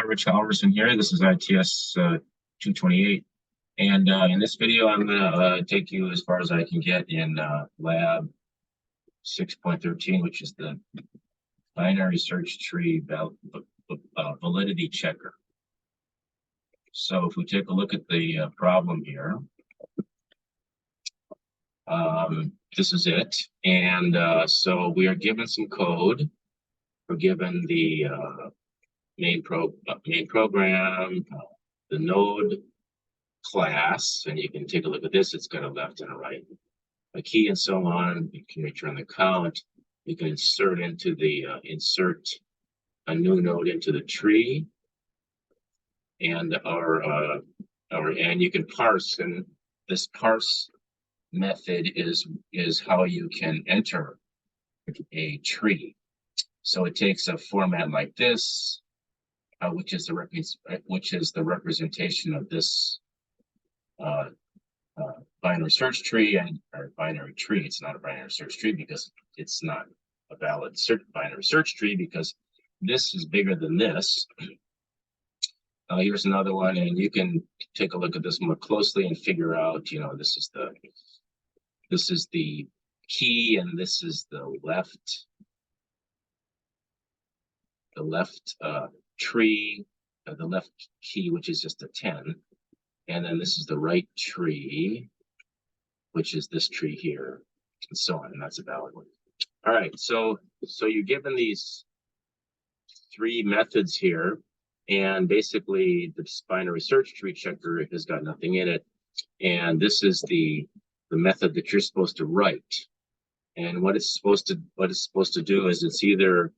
Rich Halverson here. This is ITS228. And in this video, I'm going to take you as far as I can get in lab 6.13, which is the binary search tree validity checker. So if we take a look at the problem here, this is it. And so we are given some code. We're given the main program, the node class, and you can take a look at this. It's got a left and a right, a key, and so on. You can return the count. You can insert insert a new node into the tree, and and you can parse. And this parse method is how you can enter a tree. So it takes a format like this, which is the representation of this binary search tree or binary tree. It's not a binary search tree because it's not a valid binary search tree because this is bigger than this. Here's another one, and you can take a look at this more closely and figure out, this is the key, and this is the left tree, the left key, which is just a 10. And then this is the right tree, which is this tree here, and so on, and that's a valid one. All right, so you're given these three methods here, and basically the binary search tree checker has got nothing in it, and this is the method that you're supposed to write. And what it's supposed to do is it's either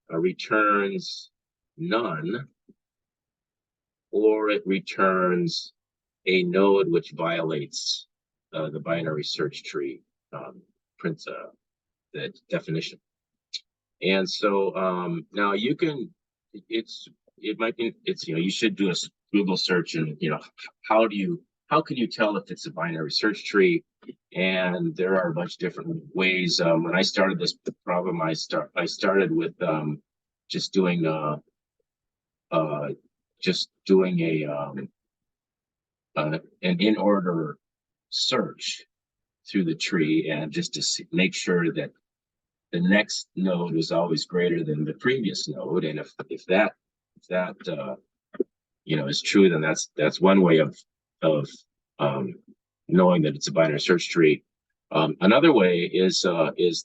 returns none, or it returns a node which violates the binary search tree the definition. And so now you can, you should do a Google search, and how can you tell if it's a binary search tree? And there are a bunch of different ways. When I started this problem, I started with just doing an in-order search through the tree, and just to make sure that the next node is always greater than the previous node. And if that is true, then that's one way of knowing that it's a binary search tree. Another way is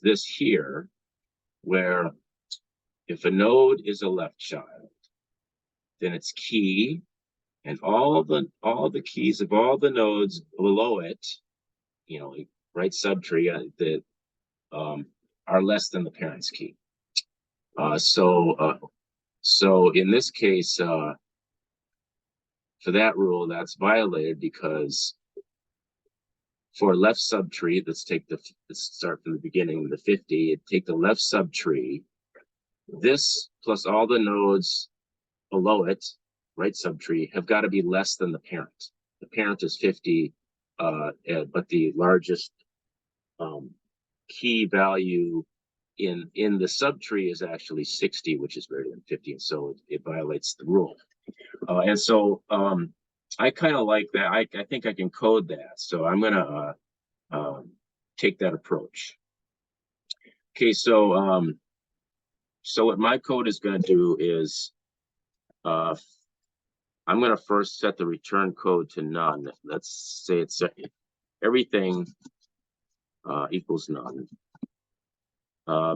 this here, where if a node is a left child, then its key and all the keys of all the nodes below it, right subtree, that are less than the parent's key. So in this case, for that rule, that's violated, because for left subtree, let's start from the beginning, the 50, take the left subtree, this plus all the nodes below it, right subtree, have got to be less than the parent. The parent is 50, but the largest key value in the subtree is actually 60, which is greater than 50, and so it violates the rule. And so I kind of like that. I think I can code that, so I'm gonna take that approach. Okay, so what my code is going to do is I'm going to first set the return code to none. Let's say it's everything equals none,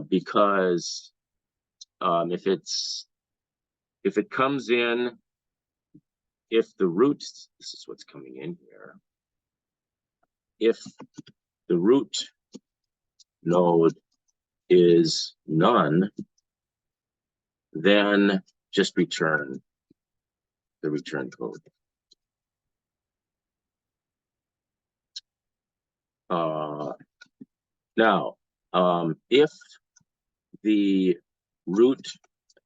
because if it comes in, if the root, this is what's coming in here, if the root node is none, then just return the return code. Now, if the root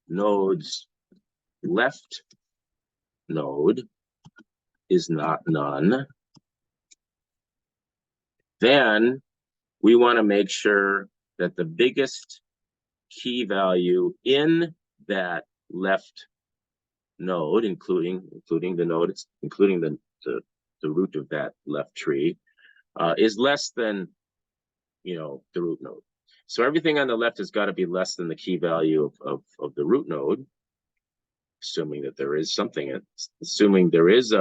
node's left node is not none, then we want to make sure that the biggest key value in that left node, including the node, including the root of that left tree, is less than, the root node. So everything on the left has got to be less than the key value of the root node, assuming that there is something, assuming there is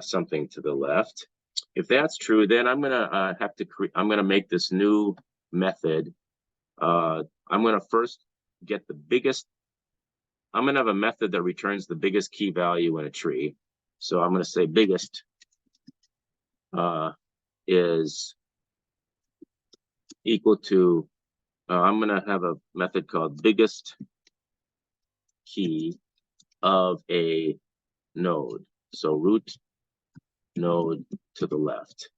something to the left. If that's true, then I'm gonna I'm gonna make this new method. I'm gonna first get the biggest. I'm gonna have a method that returns the biggest key value in a tree. So I'm gonna say biggest is equal to. I'm gonna have a method called biggest key of a node. So root node to the left.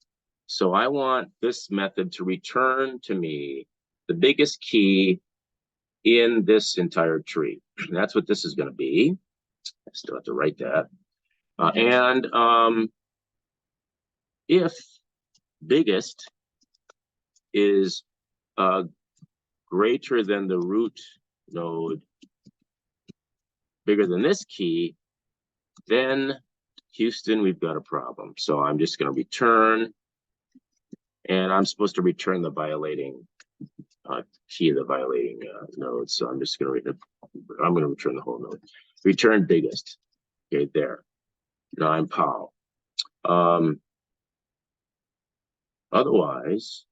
So I want this method to return to me the biggest key in this entire tree. And that's what this is going to be. I still have to write that. If biggest is greater than the root node, bigger than this key, then Houston, we've got a problem. So I'm just going to return, and I'm supposed to return the violating key of the violating node. So I'm just going to return the whole node. Return biggest. Okay, there. Now I'm POW. Otherwise,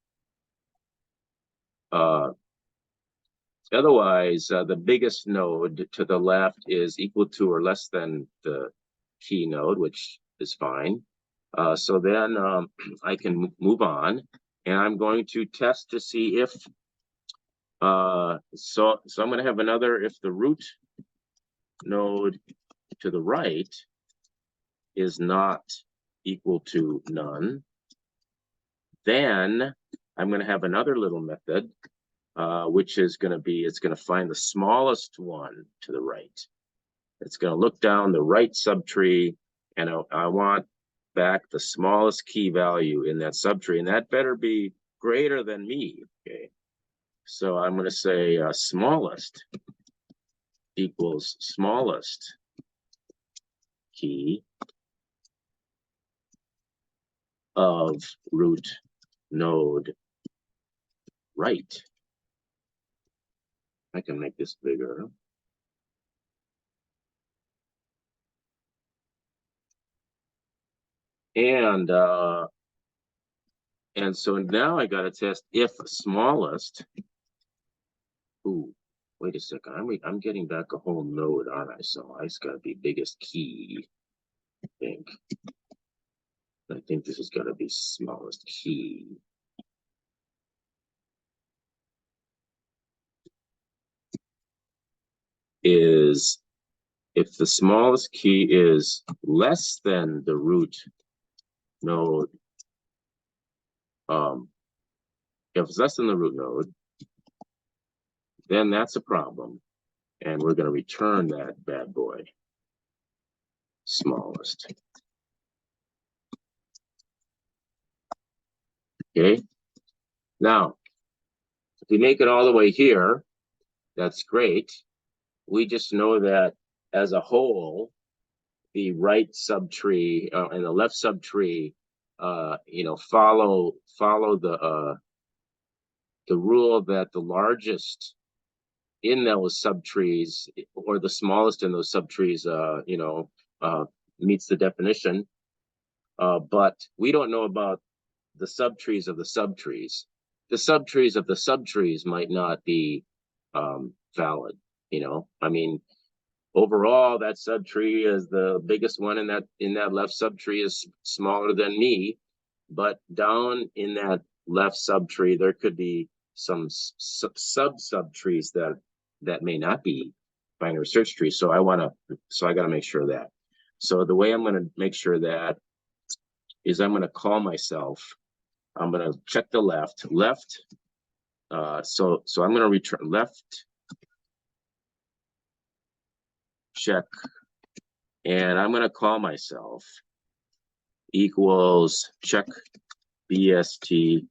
the biggest node to the left is equal to or less than the key node, which is fine. So then I can move on, and I'm going to test to see if so I'm going to have another, if the root node to the right is not equal to none, then I'm going to have another little method, which is going to be, it's going to find the smallest one to the right. It's going to look down the right subtree, and I want back the smallest key value in that subtree, and that better be greater than me. Okay, so I'm going to say smallest equals smallest key of root node right. I can make this bigger. And so now I got to test if smallest. Ooh, wait a second. I'm getting back a whole node, aren't I? So it's got to be biggest key, I think. I think this has got to be smallest key. Is if the smallest key is less than the root node, if it's less than the root node, then that's a problem. And we're going to return that bad boy, smallest. Okay. Now, if we make it all the way here, that's great. We just know that as a whole, the right subtree and the left subtree, follow the rule that the largest in those subtrees or the smallest in those subtrees, meets the definition. But we don't know about the subtrees of the subtrees. The subtrees of the subtrees might not be valid. I mean, overall, that subtree is the biggest one in that left subtree is smaller than me, but down in that left subtree, there could be some subtrees that may not be binary search trees. So I got to make sure of that. So the way I'm going to make sure that is I'm going to call myself. I'm going to check the left. So I'm going to return left check, and I'm going to call myself equals check BST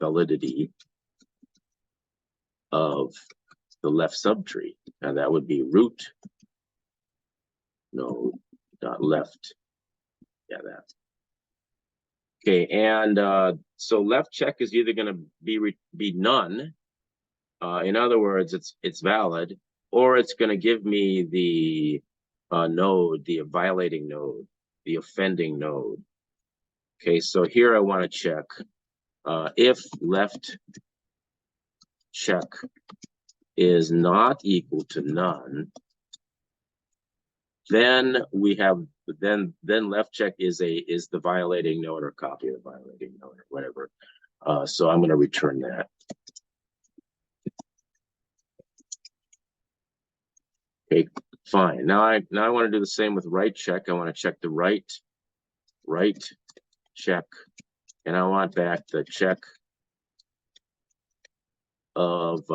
validity of the left subtree. Now that would be root node dot left. Yeah, that. Okay, and so left check is either going to be none. In other words, it's valid, or it's going to give me the node, the violating node, the offending node. Okay, so here I want to check if left check is not equal to none, then we have then left check is the violating node or copy of the violating node or whatever. So I'm going to return that. Okay, fine. Now I want to do the same with right check. I want to check the right check, and I want back the check of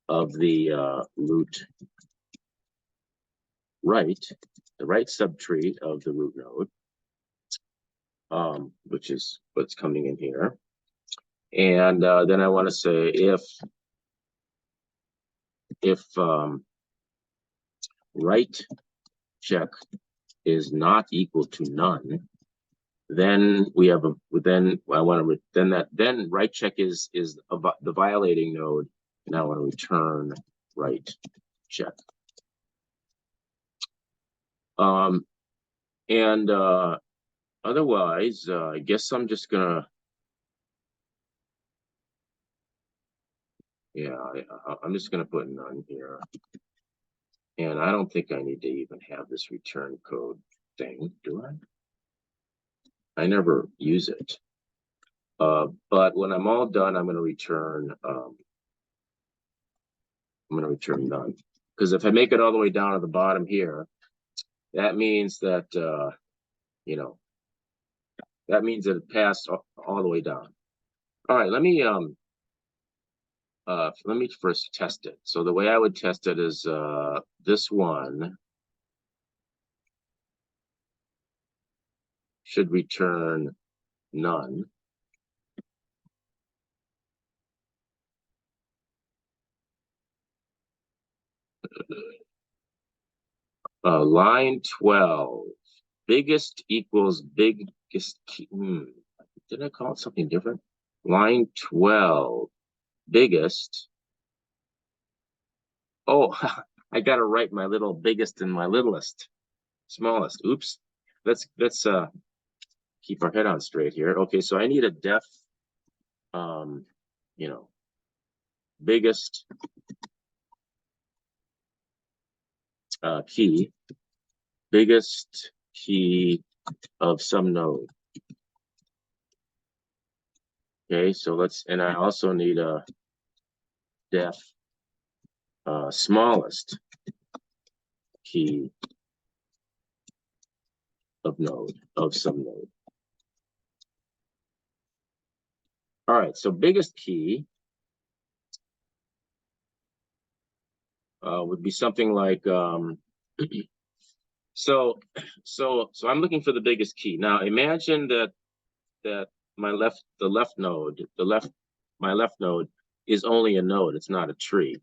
the root right, the right subtree of the root node, which is what's coming in here. And then I want to say if right check is not equal to none, then we have then right check is the violating node, and I want to return right check. And otherwise, I guess I'm just gonna, yeah, I'm just gonna put none here. And I don't think I need to even have this return code thing, do I? I never use it. But when I'm all done, I'm gonna return none. Because if I make it all the way down to the bottom here, that means that you know, that means that it passed all the way down. All right, let me first test it. So the way I would test it is this one should return none. Line 12, biggest equals biggest key. Did I call it something different? Line 12, biggest. Oh, I got to write my little biggest and my littlest, smallest. Oops. Let's keep our head on straight here. Okay, so I need a def, you know, biggest key, biggest key of some node. Okay, so and I also need a def smallest key of some node. All right, so biggest key would be something like so I'm looking for the biggest key. Now imagine that my left node is only a node, it's not a tree.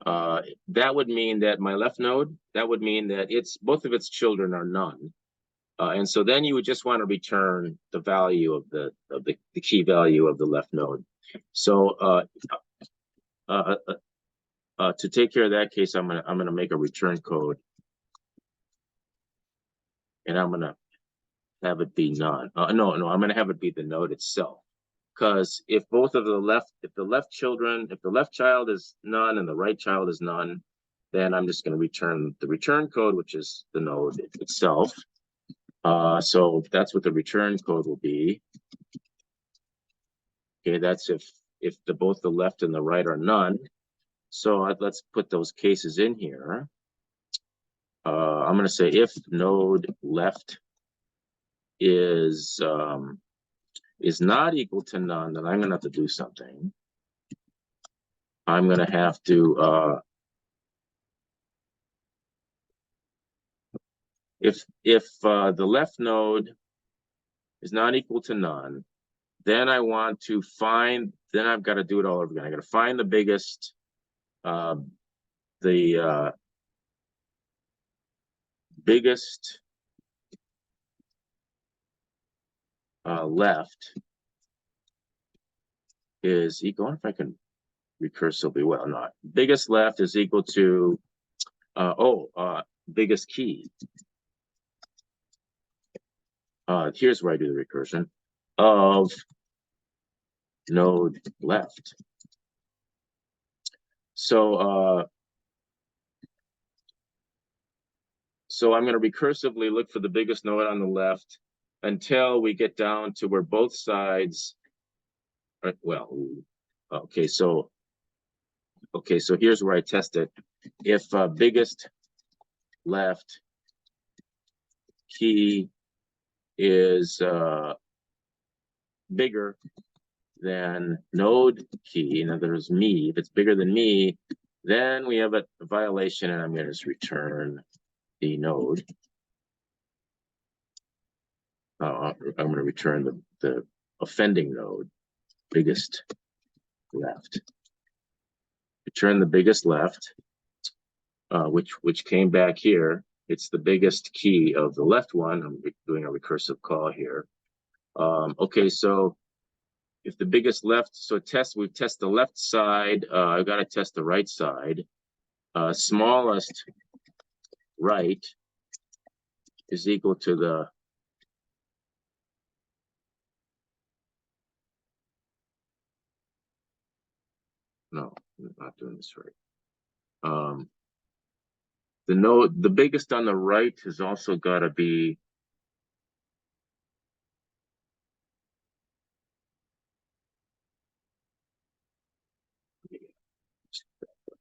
That would mean that my left node, that would mean that both of its children are none. And so then you would just want to return the value of the key value of the left node. So to take care of that case, I'm gonna make a return code, and I'm gonna have it be none. No, I'm gonna have it be the node itself. Because if the left child is none and the right child is none, then I'm just going to return the return code, which is the node itself. So that's what the return code will be. Okay, that's if both the left and the right are none. So let's put those cases in here. I'm going to say if node left is not equal to none, then I'm going to have to do something. I'm going to have to if the left node is not equal to none, Then I want to find, then I've got to do it all over again. I got to find the biggest, biggest left is equal. I wonder if I can recursively, well, not. Biggest left is equal to, biggest key. Here's where I do the recursion of node left. So I'm going to recursively look for the biggest node on the left until we get down to where both sides, well, okay, so here's where I test it. If biggest left key is bigger than node key, in other words, me, if it's bigger than me, then we have a violation, and I'm going to just return the node. I'm going to return the offending node, biggest left. Return the biggest left, which came back here. It's the biggest key of the left one. I'm doing a recursive call here. Okay, so if the biggest left, so we test the left side. I've got to test the right side. Smallest right is equal to the no, I'm not doing this right. The node, the biggest on the right has also got to be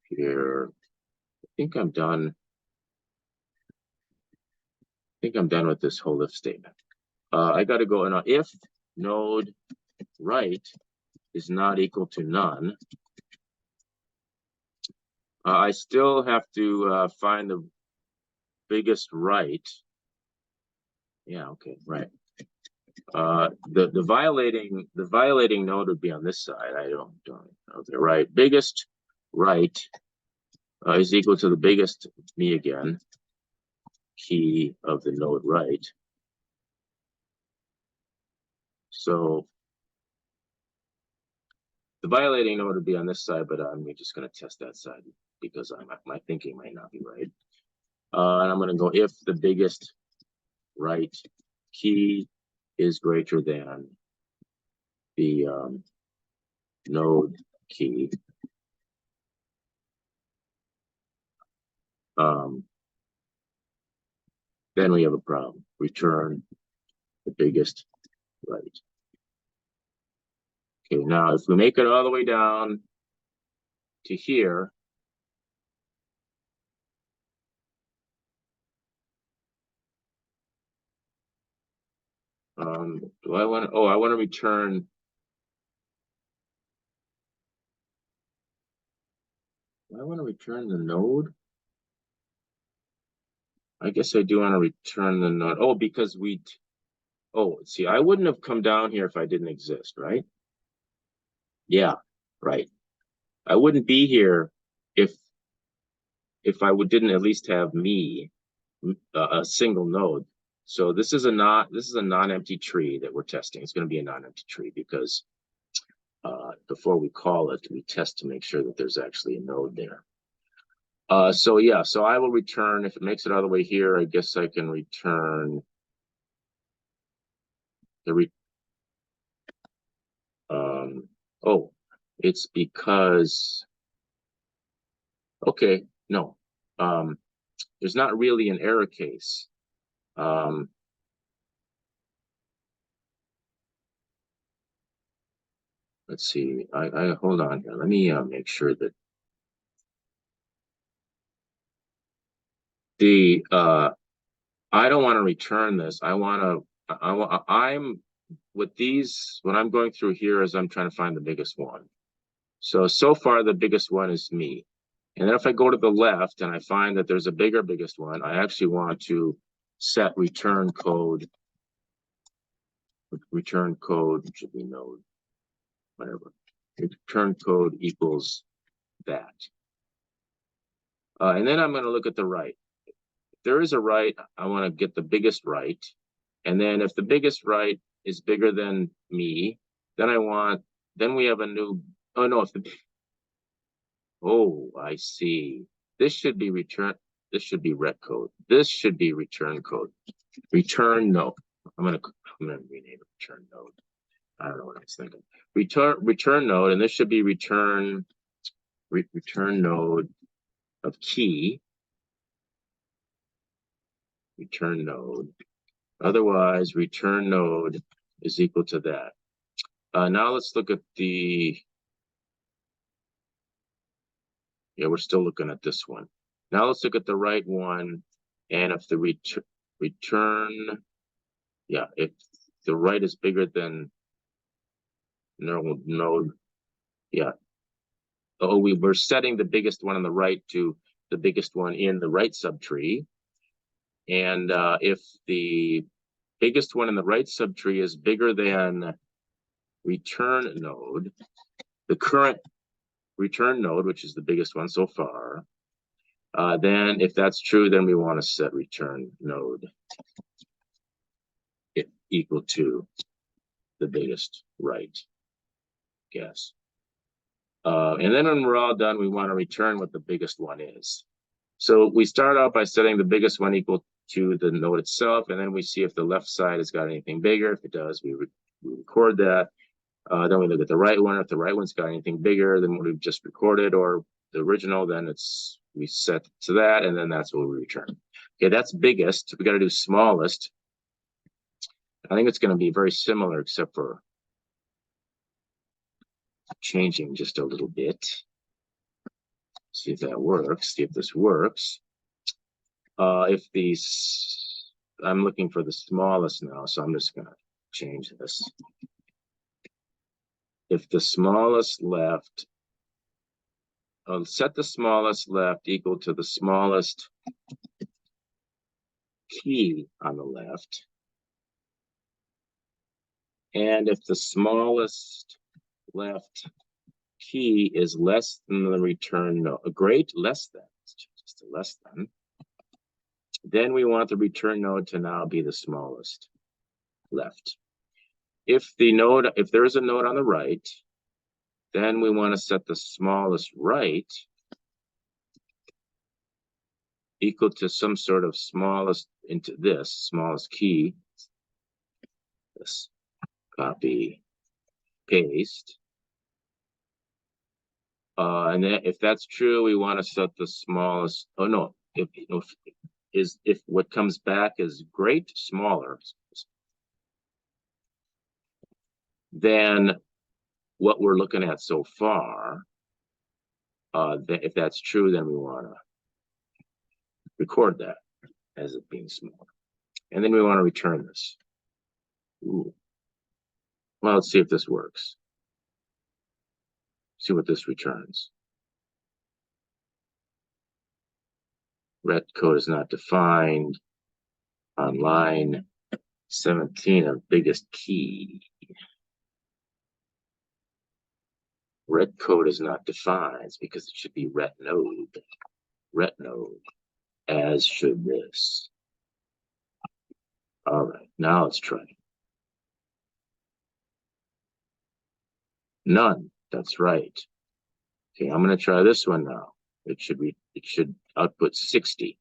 here. I think I'm done. I think I'm done with this whole if statement. I got to go in if node right is not equal to none. I still have to find the biggest right. Yeah, okay, right. The violating node would be on this side. I don't know. Right. Biggest right is equal to the biggest me again, key of the node right. So the violating node would be on this side, but I'm just going to test that side because my thinking might not be right. And I'm going to go if the biggest right key is greater than the node key. Then we have a problem. Return the biggest right. Okay, now if we make it all the way down to here, do I want to, I want to return, the node? I guess I do want to return the node. Oh, because see, I wouldn't have come down here if I didn't exist, right? Yeah, right. I wouldn't be here if I didn't at least have me, a single node. So this is a non-empty tree that we're testing. It's going to be a non-empty tree because before we call it, we test to make sure that there's actually a node there. So yeah, so I will return, if it makes it all the way here, I guess I can return the it's because, okay, no, there's not really an error case. Let's see, I hold on here. Let me make sure that I don't want to return this. I'm with these, what I'm going through here is I'm trying to find the biggest one. So far, the biggest one is me. And then if I go to the left and I find that there's a biggest one, I actually want to set return code return code should be node, whatever. Return code equals that. And then I'm going to look at the right. If there is a right, I want to get the biggest right. And then if the biggest right is bigger than me, then we have a new, oh no, I see. This should be ret code. This should be return code. Return node. I'm gonna rename it return node. I don't know what I was thinking. Return node, and this should be return node of key. Return node. Otherwise, return node is equal to that. Now let's look at the. Yeah, we're still looking at this one. Now let's look at the right one, and if the return, yeah, if the right is bigger than node, yeah. Oh, we were setting the biggest one on the right to the biggest one in the right subtree. And if the biggest one in the right subtree is bigger than return node, the current return node, which is the biggest one so far, then if that's true, then we want to set return node equal to the biggest right guess. And then when we're all done, we want to return what the biggest one is. So we start out by setting the biggest one equal to the node itself, and then we see if the left side has got anything bigger. If it does, we record that. Then we look at the right one. If the right one's got anything bigger than what we've just recorded or the original, then we set to that, and then that's what we return. Okay, that's biggest. We got to do smallest. I think it's going to be very similar, except for changing just a little bit. See if that works. See if this works. I'm looking for the smallest now, so I'm just going to change this. If the smallest left, I'll set the smallest left equal to the smallest key on the left. And if the smallest left key is less than the return node, less than, just a less than, then we want the return node to now be the smallest left. If there is a node on the right, then we want to set the smallest right equal to some sort of smallest into this smallest key. This copy, paste. And then if that's true, we want to set the smallest. Oh no, if what comes back is great smaller, then what we're looking at so far, if that's true, then we want to record that as it being smaller. And then we want to return this. Ooh. Well, let's see if this works. See what this returns. Ret code is not defined. On line 17 of biggest key. Ret code is not defined because it should be ret node, as should this. All right, now let's try. None, that's right. Okay, I'm going to try this one now. It should output 60.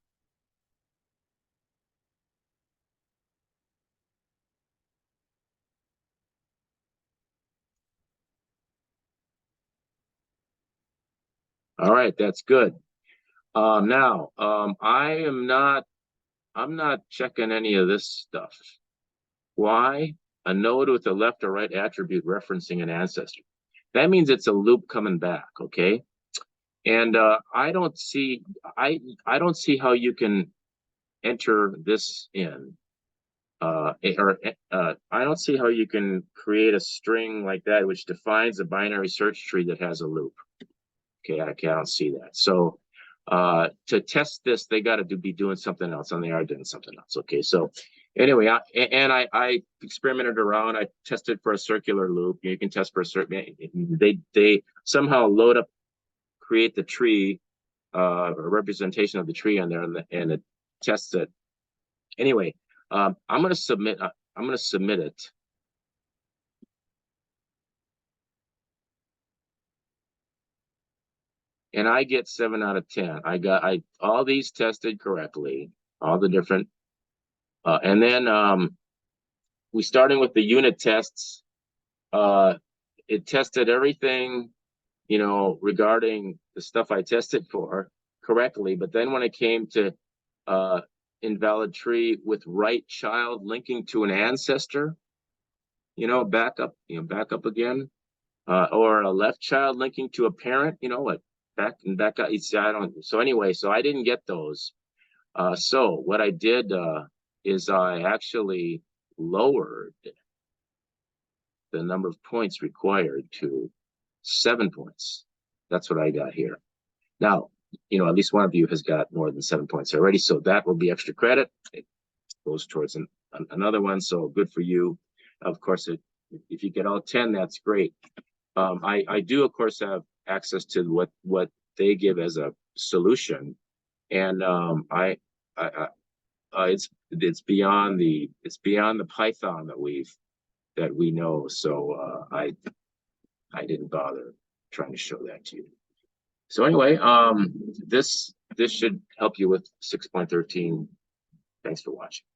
All right, that's good. Now, I'm not checking any of this stuff. Why? A node with a left or right attribute referencing an ancestor. That means it's a loop coming back, okay? And I don't see how you can enter this in. I don't see how you can create a string like that which defines a binary search tree that has a loop. Okay, I can't see that. So to test this, they got to be doing something else, and they are doing something else. Okay, so Anyway, I experimented around. I tested for a circular loop. You can test for a certain. They somehow load up, create the tree, a representation of the tree on there, and it tests it. Anyway, I'm going to submit. I'm going to submit it. And I get 7 out of 10. I all these tested correctly, all the different, and then we started with the unit tests. It tested everything, regarding the stuff I tested for correctly. But then when it came to invalid tree with right child linking to an ancestor, back up again, or a left child linking to a parent, what back up. I don't. So anyway, so I didn't get those. So what I did is I actually lowered the number of points required to 7 points. That's what I got here. Now, at least one of you has got more than 7 points already, so that will be extra credit. It goes towards another one, so good for you. Of course, if you get all 10, that's great. I do, of course, have access to what they give as a solution, and it's beyond the Python that we know. So I didn't bother trying to show that to you. So anyway, this should help you with 6.13. Thanks for watching.